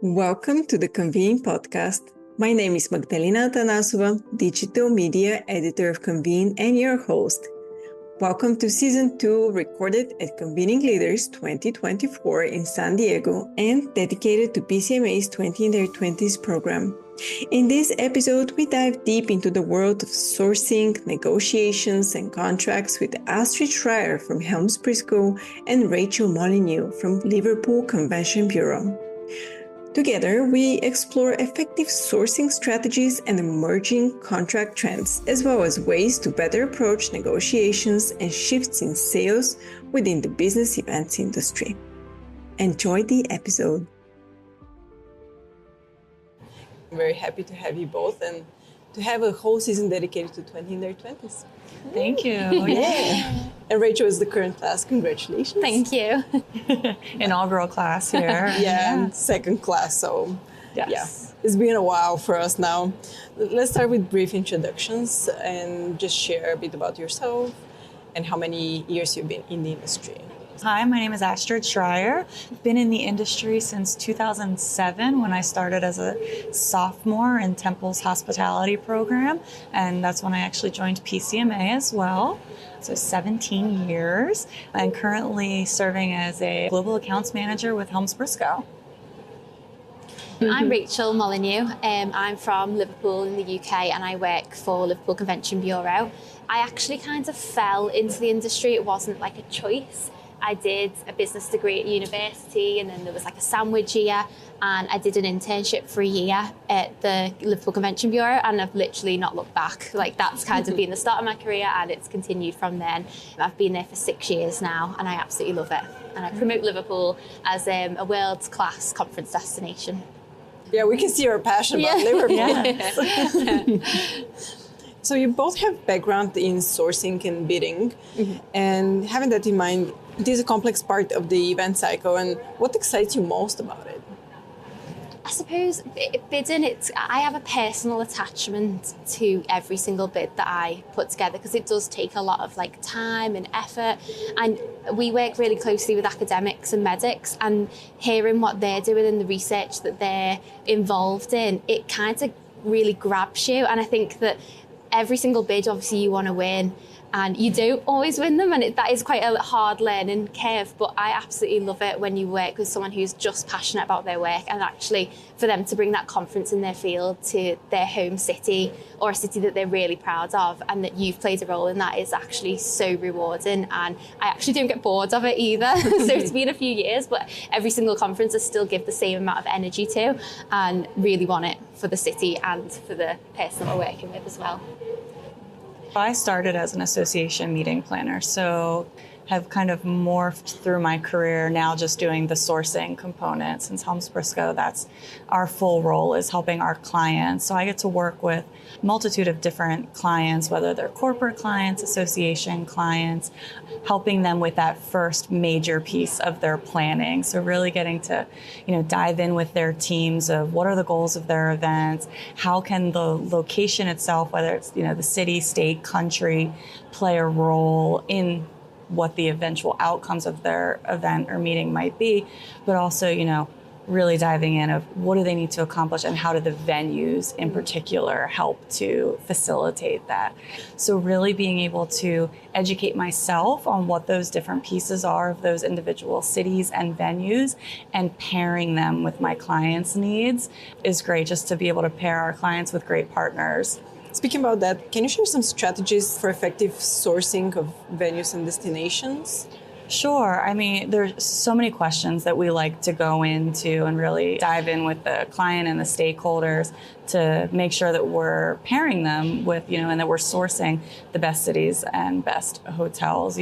Welcome to the Convene Podcast. My name is Magdalina Atanassova, Digital Media Editor of Convene and your host. Welcome to Season 2, recorded at Convening Leaders 2024 in San Diego and dedicated to PCMA's 20 in their 20s program. In this episode, we dive deep into the world of sourcing, negotiations, and contracts with Astrid Schrier from HelmsBriscoe and Rachael Molyneux from Liverpool Convention Bureau. Together, we explore effective sourcing strategies and emerging contract trends, as well as ways to better approach negotiations and shifts in sales within the business events industry. Enjoy the episode. I'm very happy to have you both and to have a whole season dedicated to 20 in their 20s. Thank you. Yeah. And Rachel is the current class. Congratulations. Thank you. Inaugural class here. And second class. So, yes. It's been a while for us now. Let's start with brief introductions and just share a bit about yourself and how many years you've been in the industry. Hi, my name is Astrid Schrier. I've been in the industry since 2007 when I started as a sophomore in Temple's hospitality program. And that's when I actually joined PCMA as well. So 17 years. I'm currently serving as a global accounts manager with HelmsBriscoe. I'm Rachael Molyneux. I'm from Liverpool in the UK and I work for Liverpool Convention Bureau. I actually kind of fell into the industry. It wasn't like a choice. I did a business degree at university and then there was like a sandwich year and I did an internship for a year at the Liverpool Convention Bureau and I've literally not looked back. Like that's kind of been the start of my career and it's continued from then. I've been there for 6 years now and I absolutely love it. And I promote Liverpool as a world-class conference destination. Yeah, we can see your passion about Liverpool. Yes. So you both have background in sourcing and bidding, and having that in mind, it is a complex part of the event cycle. And what excites you most about it? I suppose bidding, I have a personal attachment to every single bid that I put together because it does take a lot of like time and effort. And we work really closely with academics and medics, and hearing what they're doing and the research that they're involved in, it kind of really grabs you. And I think that every single bid, obviously, you want to win, and you don't always win them, and that is quite a hard learning curve. But I absolutely love it when you work with someone who's just passionate about their work, and actually for them to bring that confidence in their field to their home city or a city that they're really proud of, and that you've played a role in that is actually so rewarding. And I actually don't get bored of it either. So it's been a few years, but every single conference I still give the same amount of energy to, and really want it for the city and for the person that we're working with as well. I started as an association meeting planner, so have kind of morphed through my career now just doing the sourcing component. Since HelmsBriscoe, that's our full role, is helping our clients. So I get to work with a multitude of different clients, whether they're corporate clients, association clients, helping them with that first major piece of their planning. So really getting to, dive in with their teams of what are the goals of their events, how can the location itself, whether it's, the city, state, country, play a role in what the eventual outcomes of their event or meeting might be, but also, really diving in of what do they need to accomplish and how do the venues in particular help to facilitate that. So really being able to educate myself on what those different pieces are of those individual cities and venues and pairing them with my clients' needs is great, just to be able to pair our clients with great partners. Speaking about that, can you share some strategies for effective sourcing of venues and destinations? Sure. I mean, there's so many questions that we like to go into and really dive in with the client and the stakeholders to make sure that we're pairing them with, and that we're sourcing the best cities and best hotels,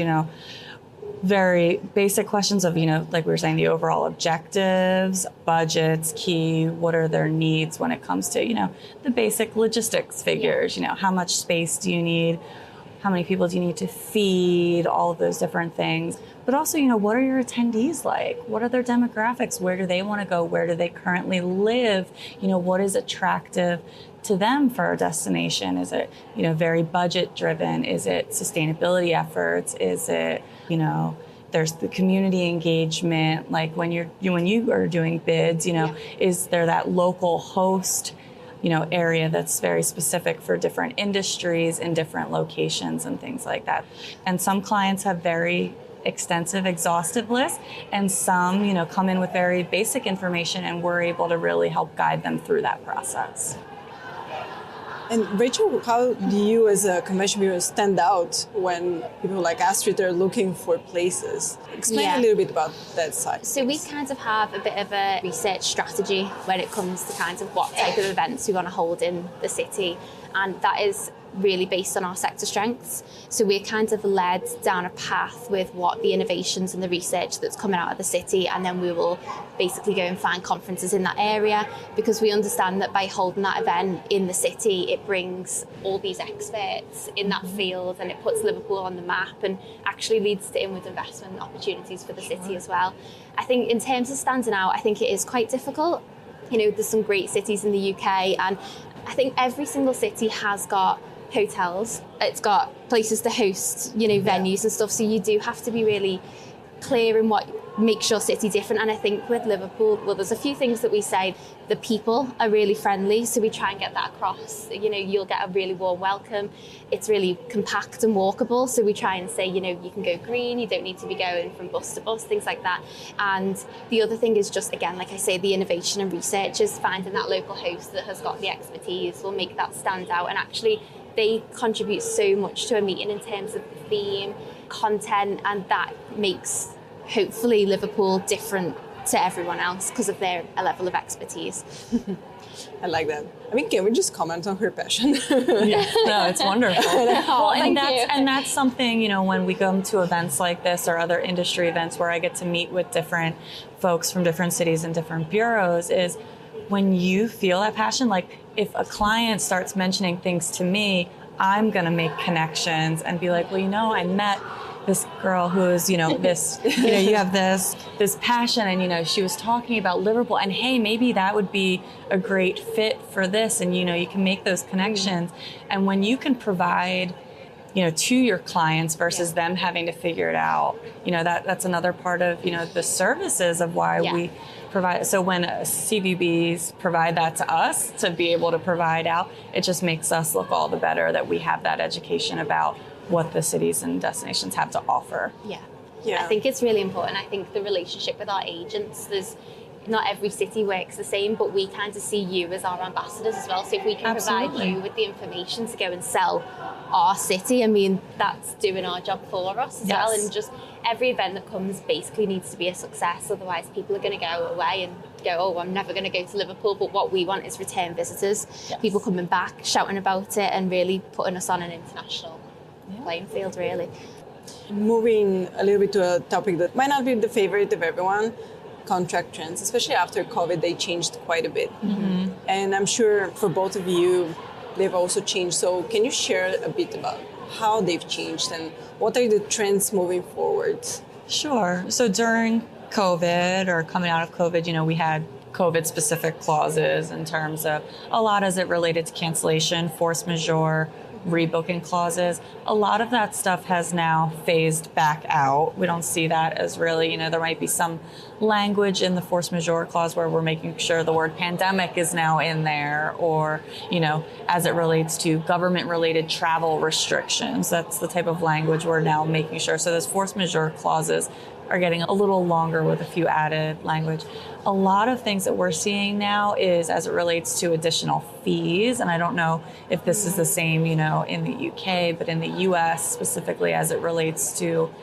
very basic questions of, like we were saying, the overall objectives, budgets, key, what are their needs when it comes to, the basic logistics figures, how much space do you need? How many people do you need to feed? All of those different things. But also, what are your attendees like? What are their demographics? Where do they want to go? Where do they currently live? What is attractive to them for a destination? Is it, very budget driven? Is it sustainability efforts? Is it, There's the community engagement, like when you are doing bids, is there that local host, area that's very specific for different industries in different locations and things like that. And some clients have very extensive, exhaustive lists, and some, come in with very basic information, and we're able to really help guide them through that process. And Rachael, how do you as a convention bureau stand out when people like Astrid are looking for places? Explain a little bit about that side. So we kind of have a bit of a research strategy when it comes to kind of what type of events we want to hold in the city. And that is really based on our sector strengths. So we're kind of led down a path with what the innovations and the research that's coming out of the city, and then we will basically go and find conferences in that area, because we understand that by holding that event in the city, it brings all these experts in that field, and it puts Liverpool on the map and actually leads to inward investment opportunities for the city as well. I think in terms of standing out, I think it is quite difficult. There's some great cities in the UK, and I think every single city has got hotels, it's got places to host, venues and stuff. So you do have to be really clear in what makes your city different. And I think with Liverpool, well, there's a few things that we say. The people are really friendly, so we try and get that across. You'll get a really warm welcome. It's really compact and walkable, so we try and say, you can go green, you don't need to be going from bus to bus, things like that. And the other thing is just, again, like I say, the innovation and researchers, finding that local host that has got the expertise will make that stand out. And actually, they contribute so much to a meeting in terms of the theme, content, and that makes, hopefully, Liverpool different to everyone else because of their level of expertise. I like that. Can we just comment on her passion? No, it's wonderful. Well, and Thank that's something, when we come to events like this or other industry events where I get to meet with different folks from different cities and different bureaus, is when you feel that passion, like if a client starts mentioning things to me, I'm going to make connections and be like, well, I met this girl who is, this, you have this passion, and, she was talking about Liverpool, and hey, maybe that would be a great fit for this. And, you can make those connections. And when you can provide, to your clients versus them having to figure it out, that's another part of, the services of why we provide. So when CVBs provide that to us to be able to provide out, it just makes us look all the better that we have that education about what the cities and destinations have to offer. Yeah. I think it's really important. I think the relationship with our agents, not every city works the same, but we kind of see you as our ambassadors as well. So if we can provide you with the information to go and sell our city, that's doing our job for us as well. And just every event that comes basically needs to be a success. Otherwise, people are going to go away and go, oh, I'm never going to go to Liverpool. But what we want is return visitors, people coming back, shouting about it, and really putting us on an international playing field, really. Moving a little bit to a topic that might not be the favorite of everyone, contract trends, especially after COVID, they changed quite a bit. Mm-hmm. And I'm sure for both of you, they've also changed. So can you share a bit about how they've changed and what are the trends moving forward? Sure. So during COVID or coming out of COVID, we had COVID-specific clauses in terms of a lot as it related to cancellation, force majeure, rebooking clauses. A lot of that stuff has now phased back out. We don't see that as really, there might be some language in the force majeure clause where we're making sure the word pandemic is now in there, or, as it relates to government-related travel restrictions. That's the type of language we're now making sure. So those force majeure clauses are getting a little longer with a few added language. A lot of things that we're seeing now is as it relates to additional fees, and I don't know if this is the same, in the UK, but in the US specifically as it relates to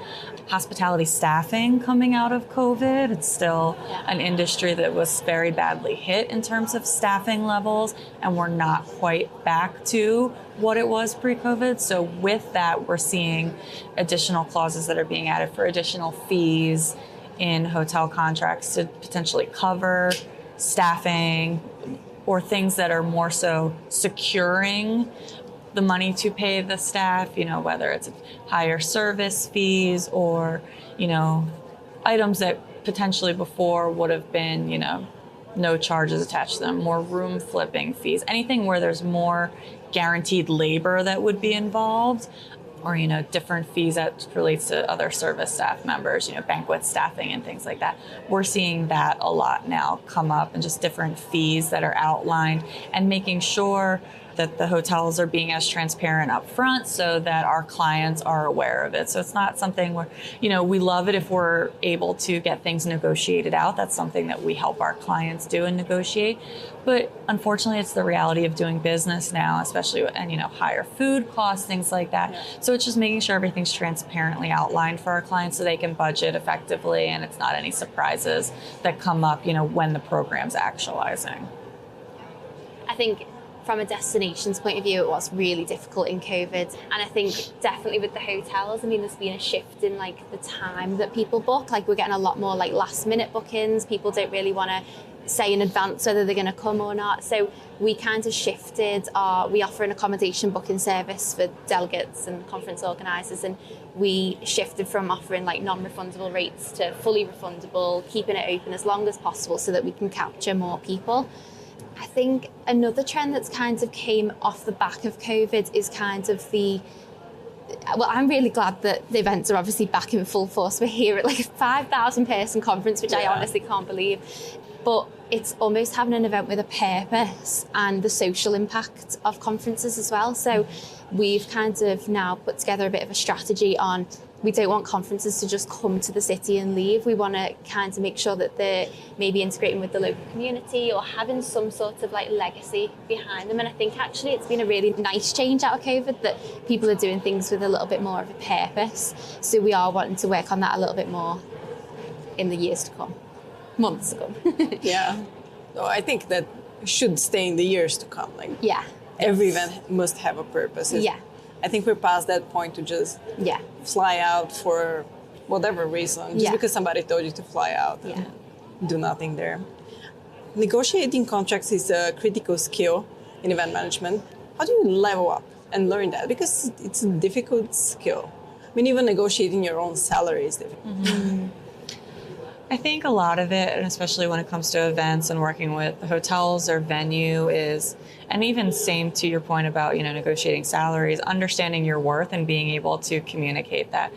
hospitality staffing coming out of COVID. It's still an industry that was very badly hit in terms of staffing levels, and we're not quite back to what it was pre-COVID. So with that, we're seeing additional clauses that are being added for additional fees in hotel contracts to potentially cover staffing or things that are more so securing the money to pay the staff, whether it's higher service fees or, items that potentially before would have been, no charges attached to them, more room flipping fees, anything where there's more guaranteed labor that would be involved. or, different fees that relates to other service staff members, banquet staffing and things like that. We're seeing that a lot now come up, and just different fees that are outlined, and making sure that the hotels are being as transparent up front so that our clients are aware of it. So it's not something where, we love it if we're able to get things negotiated out. That's something that we help our clients do and negotiate. But unfortunately, it's the reality of doing business now, especially and higher food costs, things like that. Yeah. So it's just making sure everything's transparently outlined for our clients so they can budget effectively, and it's not any surprises that come up, when the program's actualizing. I think from a destinations point of view, it was really difficult in COVID. And I think definitely with the hotels, there's been a shift in the time that people book. We're getting a lot more last minute bookings. People don't really want to say in advance whether they're going to come or not. So we kind of shifted we offer an accommodation booking service for delegates and conference organisers. And we shifted from offering non-refundable rates to fully refundable, keeping it open as long as possible so that we can capture more people. I think another trend that's kind of came off the back of COVID is kind of I'm really glad that the events are obviously back in full force. We're here at a 5,000 person conference, which I honestly can't believe. But it's almost having an event with a purpose and the social impact of conferences as well. So we've kind of now put together a bit of a strategy on, we don't want conferences to just come to the city and leave. We want to kind of make sure that they're maybe integrating with the local community or having some sort of legacy behind them. And I think actually it's been a really nice change out of COVID that people are doing things with a little bit more of a purpose. So we are wanting to work on that a little bit more in the years to come, months to come. Yeah. So I think that should stay in the years to come. Every event must have a purpose. I think we're past that point to just fly out for whatever reason, just because somebody told you to fly out and do nothing there. Negotiating contracts is a critical skill in event management. How do you level up and learn that? Because it's a difficult skill. Even negotiating your own salary is difficult. Mm-hmm. I think a lot of it, and especially when it comes to events and working with hotels or venue and even same to your point about, negotiating salaries, understanding your worth and being able to communicate that.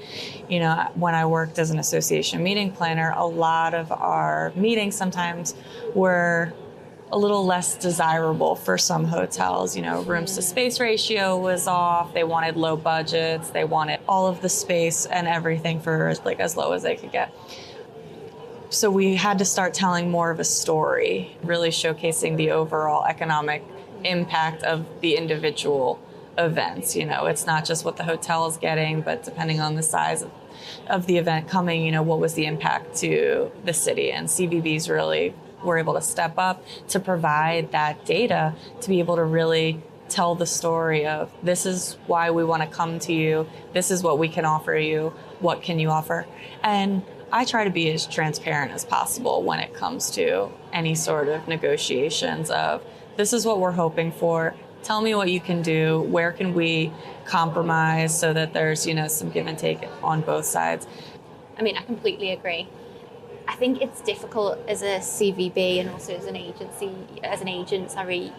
When I worked as an association meeting planner, a lot of our meetings sometimes were a little less desirable for some hotels. Rooms to space ratio was off. They wanted low budgets. They wanted all of the space and everything for as low as they could get. So we had to start telling more of a story, really showcasing the overall economic impact of the individual events. It's not just what the hotel is getting, but depending on the size of the event coming, what was the impact to the city? And CVBs really were able to step up to provide that data to be able to really tell the story of, this is why we want to come to you. This is what we can offer you. What can you offer? And I try to be as transparent as possible when it comes to any sort of negotiations of, this is what we're hoping for. Tell me what you can do. Where can we compromise so that there's, some give and take on both sides? I completely agree. I think it's difficult as a CVB and also as an agent,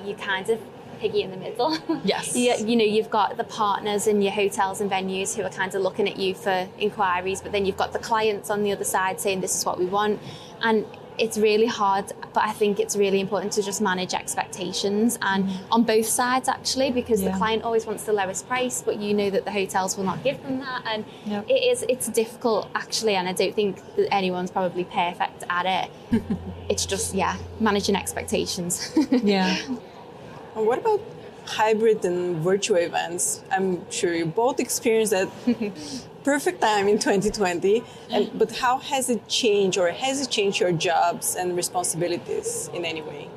you kind of piggy in the middle. Yes. You've got the partners in your hotels and venues who are kind of looking at you for inquiries, but then you've got the clients on the other side saying, this is what we want. And it's really hard, but I think it's really important to just manage expectations and on both sides actually, because the client always wants the lowest price, but that the hotels will not give them that. And it's difficult actually, and I don't think that anyone's probably perfect at it. It's just, managing expectations. Yeah. And what about hybrid and virtual events? I'm sure you both experienced that perfect time in 2020. But how has it changed your jobs and responsibilities in any way?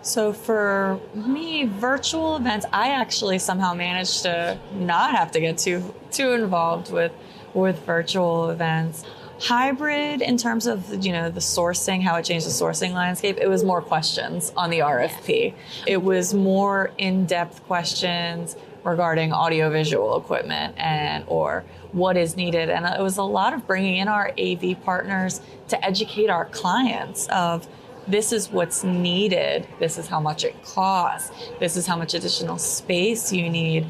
So for me, virtual events, I actually somehow managed to not have to get too involved with virtual events. Hybrid, in terms of the sourcing, how it changed the sourcing landscape, it was more questions on the RFP. It was more in-depth questions regarding audiovisual equipment or what is needed. And it was a lot of bringing in our AV partners to educate our clients of, this is what's needed, this is how much it costs, this is how much additional space you need.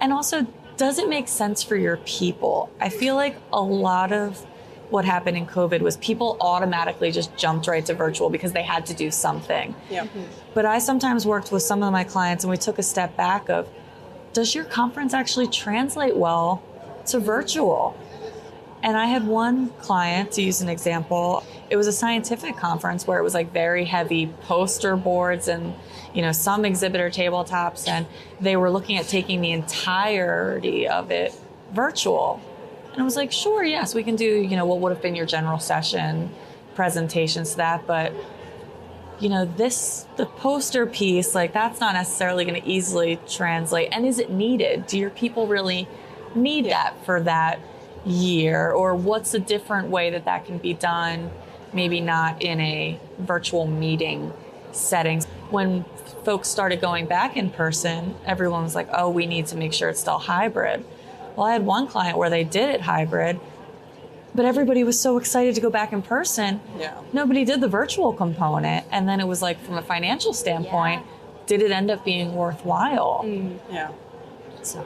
And also does it make sense for your people? I feel like a lot of what happened in COVID was people automatically just jumped right to virtual because they had to do something. Yeah. Mm-hmm. But I sometimes worked with some of my clients and we took a step back of, does your conference actually translate well to virtual? And I had one client, to use an example, it was a scientific conference where it was like very heavy poster boards and, you know, some exhibitor tabletops, and they were looking at taking the entirety of it virtual. And I was like, sure, yes, we can do, you know, what would have been your general session presentations to that. But, you know, the poster piece, like that's not necessarily going to easily translate. And is it needed? Do your people really need that for that year? Or what's a different way that can be done? Maybe not in a virtual meeting setting. When folks started going back in person, everyone was like, oh, we need to make sure it's still hybrid. Well, I had one client where they did it hybrid, but everybody was so excited to go back in person. Yeah. Nobody did the virtual component. And then it was like, from a financial standpoint, did it end up being worthwhile? Yeah. So,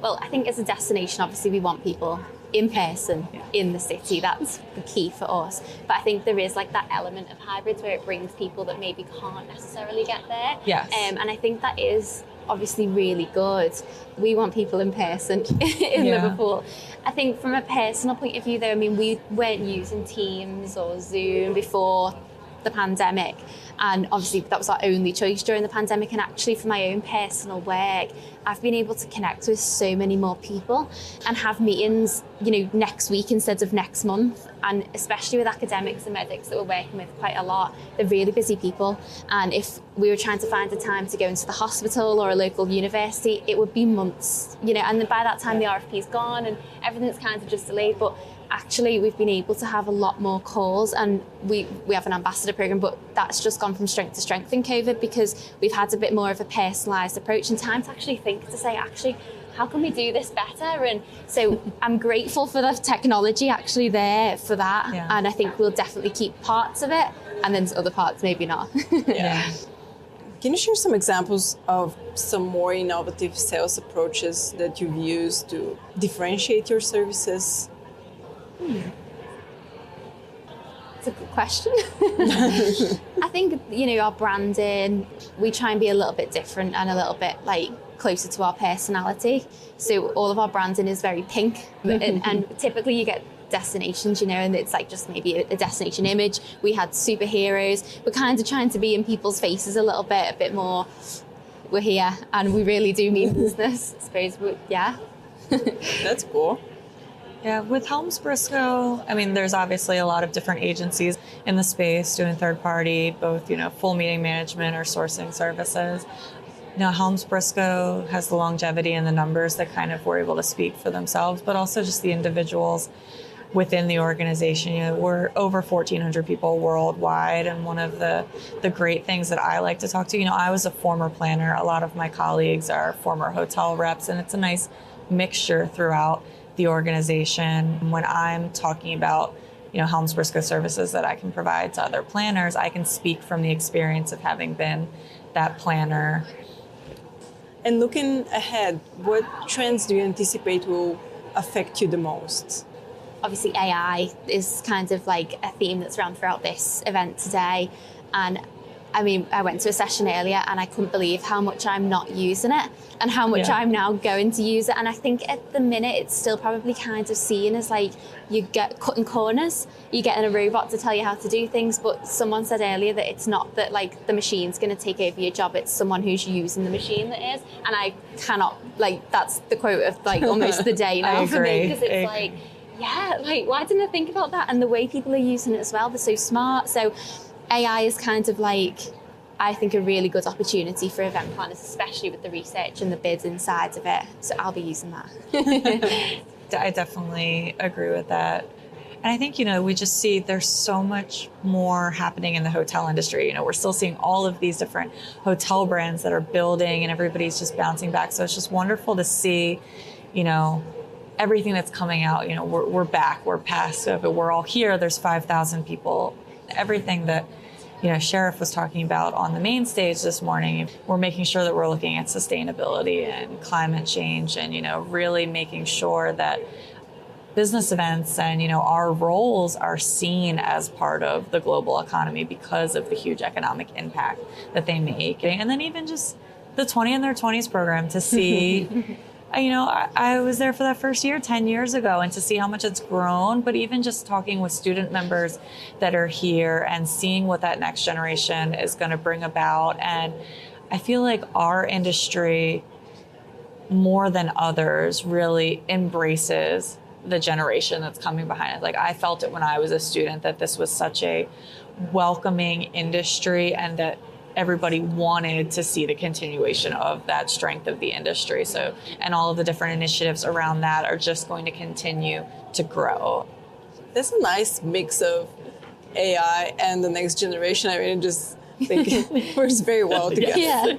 well, I think as a destination, obviously we want people in person in the city. That's the key for us. But I think there is like that element of hybrids where it brings people that maybe can't necessarily get there. Yes. And I think that is obviously really good. We want people in person in Liverpool. I think from a personal point of view though, I mean, we weren't using Teams or Zoom before the pandemic, and obviously that was our only choice during the pandemic. And actually for my own personal work, I've been able to connect with so many more people and have meetings, you know, next week instead of next month. And especially with academics and medics that we're working with quite a lot, they're really busy people. And if we were trying to find a time to go into the hospital or a local university, it would be months, you know, and then by that time the RFP's gone and everything's kind of just delayed. But actually we've been able to have a lot more calls, and we have an ambassador program, but that's just gone from strength to strength in COVID because we've had a bit more of a personalised approach and time to actually think, to say, actually, how can we do this better? And so I'm grateful for the technology actually there for that. Yeah. And I think we'll definitely keep parts of it, and then other parts maybe not. Yeah. Can you share some examples of some more innovative sales approaches that you've used to differentiate your services? It's a good question. I think, you know, our branding, we try and be a little bit different and a little bit like closer to our personality. So all of our branding is very pink, and typically you get destinations, you know, and it's like just maybe a destination image. We had superheroes. We're kind of trying to be in people's faces a little bit, a bit more, we're here and we really do mean business, I suppose. That's cool. Yeah, with HelmsBriscoe, I mean, there's obviously a lot of different agencies in the space doing third party, both, you know, full meeting management or sourcing services. You know, HelmsBriscoe has the longevity and the numbers that kind of were able to speak for themselves, but also just the individuals within the organization. You know, we're over 1,400 people worldwide, and one of the great things that I like to talk to, you know, I was a former planner. A lot of my colleagues are former hotel reps, and it's a nice mixture throughout the organization. When I'm talking about, you know, HelmsBriscoe services that I can provide to other planners, I can speak from the experience of having been that planner. And looking ahead, what trends do you anticipate will affect you the most? Obviously AI is kind of like a theme that's run throughout this event today. And I mean, I went to a session earlier and I couldn't believe how much I'm not using it and how much I'm now going to use it. And I think at the minute it's still probably kind of seen as like you get cutting corners, you're getting a robot to tell you how to do things. But someone said earlier that it's not that like the machine's going to take over your job, it's someone who's using the machine that is. And I cannot, like, that's the quote of like almost the day now for me, because it's like, yeah, like why didn't I think about that? And the way people are using it as well, they're so smart. So AI is kind of like, I think, a really good opportunity for event planners, especially with the research and the bids inside of it. So I'll be using that. I definitely agree with that. And I think, you know, we just see there's so much more happening in the hotel industry. You know, we're still seeing all of these different hotel brands that are building and everybody's just bouncing back. So it's just wonderful to see, you know, everything that's coming out. You know, we're back, we're past COVID, we're all here. There's 5,000 people. Everything that Sheriff was talking about on the main stage this morning. We're making sure that we're looking at sustainability and climate change and, really making sure that business events and, our roles are seen as part of the global economy because of the huge economic impact that they make. And then even just the 20 in their 20s program to see, I was there for that first year 10 years ago, and to see how much it's grown, but even just talking with student members that are here and seeing what that next generation is going to bring about. And I feel like our industry, more than others, really embraces the generation that's coming behind it. Like, I felt it when I was a student that this was such a welcoming industry and that everybody wanted to see the continuation of that strength of the industry. So, and all of the different initiatives around that are just going to continue to grow. There's a nice mix of AI and the next generation. I mean, I just think it works very well together. Yeah.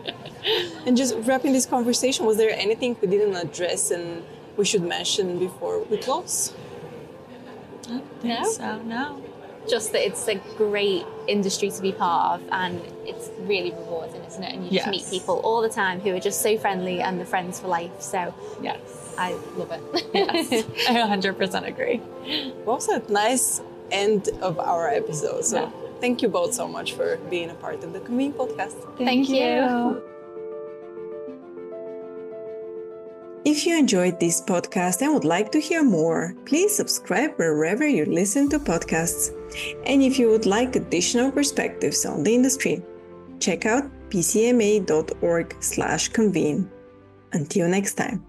And just wrapping this conversation, was there anything we didn't address and we should mention before we close? I don't think so, no. Just that it's a great industry to be part of, and it's really rewarding, isn't it? And you just meet people all the time who are just so friendly and they're friends for life. So yes, I love it. Yes, I 100% agree. Well said. Nice end of our episode. So thank you both so much for being a part of the Convene podcast. Thank you. If you enjoyed this podcast and would like to hear more, please subscribe wherever you listen to podcasts. And if you would like additional perspectives on the industry, check out pcma.org/convene. Until next time.